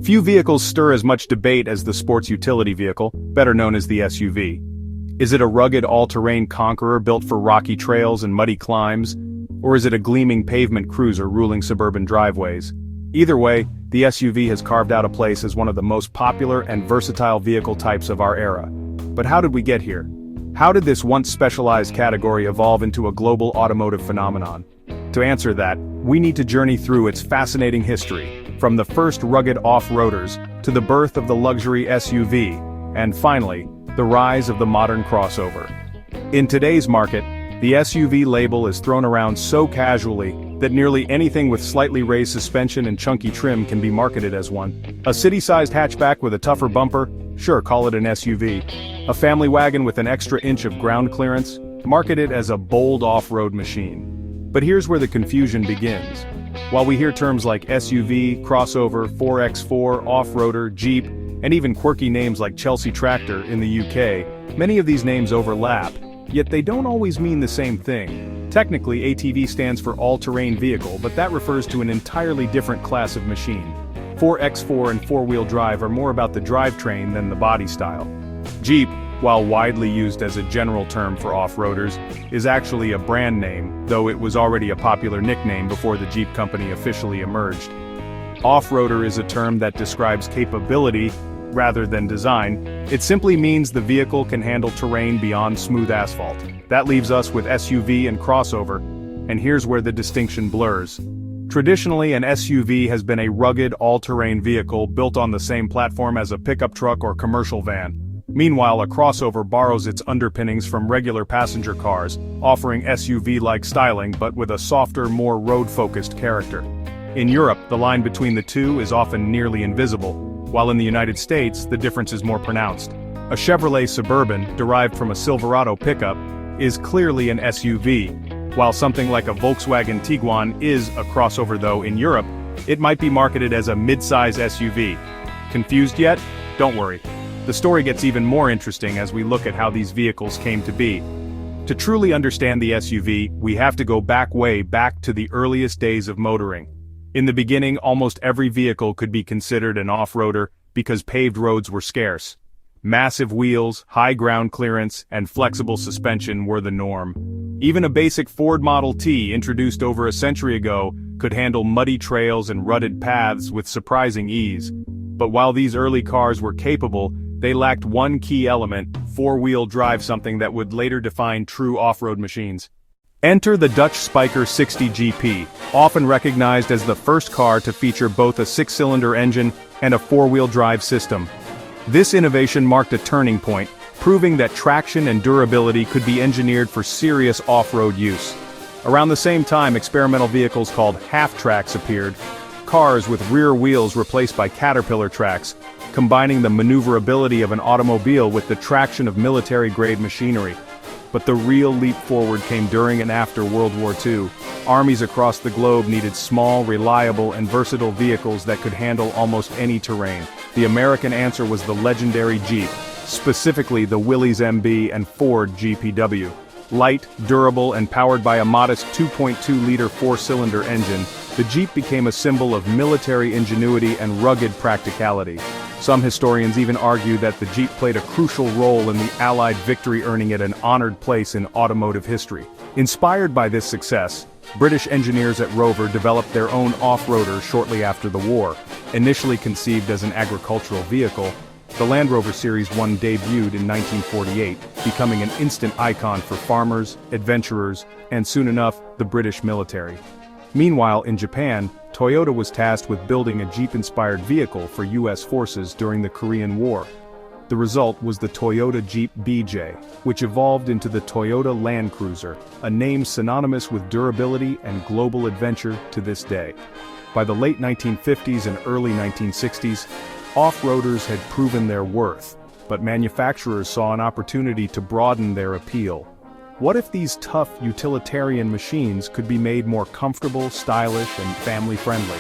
Few vehicles stir as much debate as the sports utility vehicle, better known as the SUV. Is it a rugged all-terrain conqueror built for rocky trails and muddy climbs? Or is it a gleaming pavement cruiser ruling suburban driveways? Either way, the SUV has carved out a place as one of the most popular and versatile vehicle types of our era. But how did we get here? How did this once specialized category evolve into a global automotive phenomenon? To answer that, we need to journey through its fascinating history, from the first rugged off-roaders, to the birth of the luxury SUV, and finally, the rise of the modern crossover. In today's market, the SUV label is thrown around so casually that nearly anything with slightly raised suspension and chunky trim can be marketed as one. A city-sized hatchback with a tougher bumper? Sure, call it an SUV. A family wagon with an extra inch of ground clearance? Market it as a bold off-road machine. But here's where the confusion begins. While we hear terms like SUV, crossover, 4x4, off-roader, Jeep, and even quirky names like Chelsea Tractor in the UK, many of these names overlap, yet they don't always mean the same thing. Technically, ATV stands for all-terrain vehicle, but that refers to an entirely different class of machine. 4x4 and four-wheel drive are more about the drivetrain than the body style. Jeep, while widely used as a general term for off-roaders, is actually a brand name, though it was already a popular nickname before the Jeep company officially emerged. Off-roader is a term that describes capability rather than design. It simply means the vehicle can handle terrain beyond smooth asphalt. That leaves us with SUV and crossover, and here's where the distinction blurs. Traditionally, an SUV has been a rugged, all-terrain vehicle built on the same platform as a pickup truck or commercial van. Meanwhile, a crossover borrows its underpinnings from regular passenger cars, offering SUV-like styling but with a softer, more road-focused character. In Europe, the line between the two is often nearly invisible, while in the United States, the difference is more pronounced. A Chevrolet Suburban, derived from a Silverado pickup, is clearly an SUV, while something like a Volkswagen Tiguan is a crossover, though in Europe, it might be marketed as a mid-size SUV. Confused yet? Don't worry. The story gets even more interesting as we look at how these vehicles came to be. To truly understand the SUV, we have to go way back to the earliest days of motoring. In the beginning, almost every vehicle could be considered an off-roader because paved roads were scarce. Massive wheels, high ground clearance, and flexible suspension were the norm. Even a basic Ford Model T introduced over a century ago could handle muddy trails and rutted paths with surprising ease. But while these early cars were capable, they lacked one key element: four-wheel drive, something that would later define true off-road machines. Enter the Dutch Spyker 60 GP, often recognized as the first car to feature both a six-cylinder engine and a four-wheel drive system. This innovation marked a turning point, proving that traction and durability could be engineered for serious off-road use. Around the same time, experimental vehicles called half-tracks appeared, cars with rear wheels replaced by caterpillar tracks, combining the maneuverability of an automobile with the traction of military-grade machinery. But the real leap forward came during and after World War II. Armies across the globe needed small, reliable, and versatile vehicles that could handle almost any terrain. The American answer was the legendary Jeep, specifically the Willys MB and Ford GPW. Light, durable, and powered by a modest 2.2-liter four-cylinder engine, the Jeep became a symbol of military ingenuity and rugged practicality. Some historians even argue that the Jeep played a crucial role in the Allied victory, earning it an honored place in automotive history. Inspired by this success, British engineers at Rover developed their own off-roader shortly after the war. Initially conceived as an agricultural vehicle, the Land Rover Series 1 debuted in 1948, becoming an instant icon for farmers, adventurers, and soon enough, the British military. Meanwhile, in Japan, Toyota was tasked with building a Jeep-inspired vehicle for U.S. forces during the Korean War. The result was the Toyota Jeep BJ, which evolved into the Toyota Land Cruiser, a name synonymous with durability and global adventure to this day. By the late 1950s and early 1960s, off-roaders had proven their worth, but manufacturers saw an opportunity to broaden their appeal. What if these tough, utilitarian machines could be made more comfortable, stylish, and family-friendly?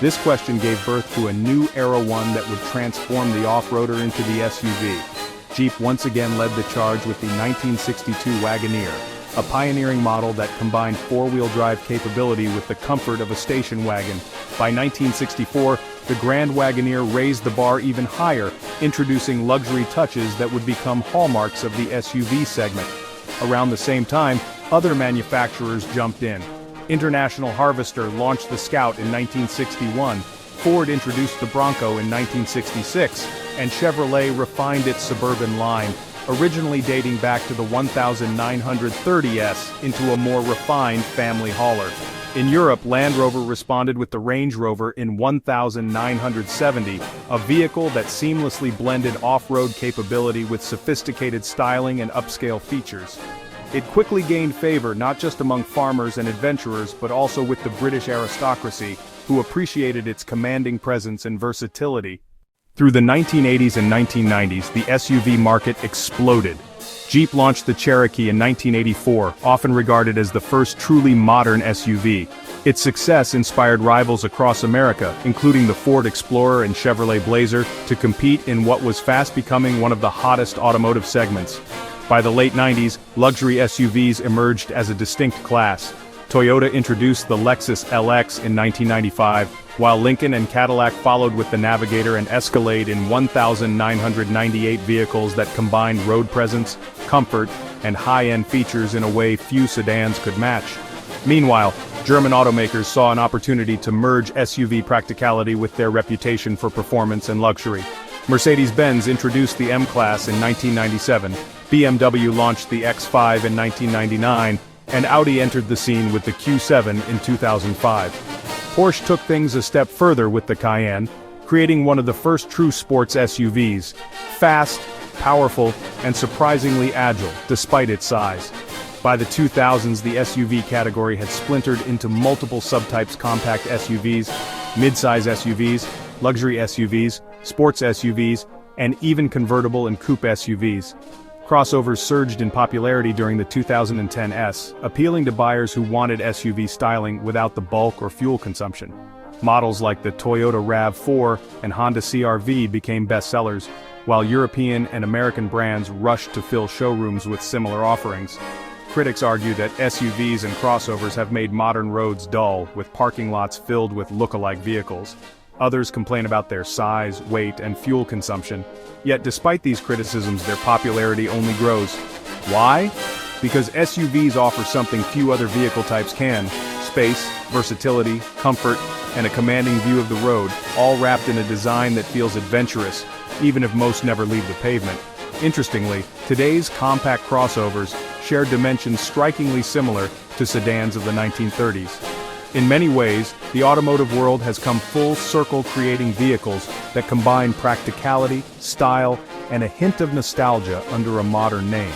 This question gave birth to a new era, one that would transform the off-roader into the SUV. Jeep once again led the charge with the 1962 Wagoneer, a pioneering model that combined four-wheel drive capability with the comfort of a station wagon. By 1964, the Grand Wagoneer raised the bar even higher, introducing luxury touches that would become hallmarks of the SUV segment. Around the same time, other manufacturers jumped in. International Harvester launched the Scout in 1961, Ford introduced the Bronco in 1966, and Chevrolet refined its suburban line, originally dating back to the 1930s into a more refined family hauler. In Europe, Land Rover responded with the Range Rover in 1970, a vehicle that seamlessly blended off-road capability with sophisticated styling and upscale features. It quickly gained favor not just among farmers and adventurers but also with the British aristocracy, who appreciated its commanding presence and versatility. Through the 1980s and 1990s, the SUV market exploded. Jeep launched the Cherokee in 1984, often regarded as the first truly modern SUV. Its success inspired rivals across America, including the Ford Explorer and Chevrolet Blazer, to compete in what was fast becoming one of the hottest automotive segments. By the late 90s, luxury SUVs emerged as a distinct class. Toyota introduced the Lexus LX in 1995, while Lincoln and Cadillac followed with the Navigator and Escalade in 1,998 vehicles that combined road presence, comfort, and high-end features in a way few sedans could match. Meanwhile, German automakers saw an opportunity to merge SUV practicality with their reputation for performance and luxury. Mercedes-Benz introduced the M-Class in 1997, BMW launched the X5 in 1999, and Audi entered the scene with the Q7 in 2005. Porsche took things a step further with the Cayenne, creating one of the first true sports SUVs, fast, powerful, and surprisingly agile, despite its size. By the 2000s, the SUV category had splintered into multiple subtypes: compact SUVs, midsize SUVs, luxury SUVs, sports SUVs, and even convertible and coupe SUVs. Crossovers surged in popularity during the 2010s, appealing to buyers who wanted SUV styling without the bulk or fuel consumption. Models like the Toyota RAV4 and Honda CR-V became bestsellers, while European and American brands rushed to fill showrooms with similar offerings. Critics argue that SUVs and crossovers have made modern roads dull, with parking lots filled with look-alike vehicles. Others complain about their size, weight, and fuel consumption. Yet despite these criticisms, their popularity only grows. Why? Because SUVs offer something few other vehicle types can: space, versatility, comfort, and a commanding view of the road, all wrapped in a design that feels adventurous, even if most never leave the pavement. Interestingly, today's compact crossovers share dimensions strikingly similar to sedans of the 1930s. In many ways, the automotive world has come full circle, creating vehicles that combine practicality, style, and a hint of nostalgia under a modern name.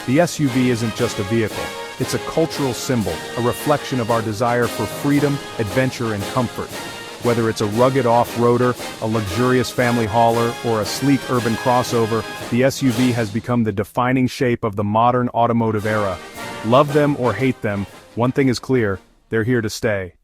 The SUV isn't just a vehicle, it's a cultural symbol, a reflection of our desire for freedom, adventure, and comfort. Whether it's a rugged off-roader, a luxurious family hauler, or a sleek urban crossover, the SUV has become the defining shape of the modern automotive era. Love them or hate them, one thing is clear: they're here to stay.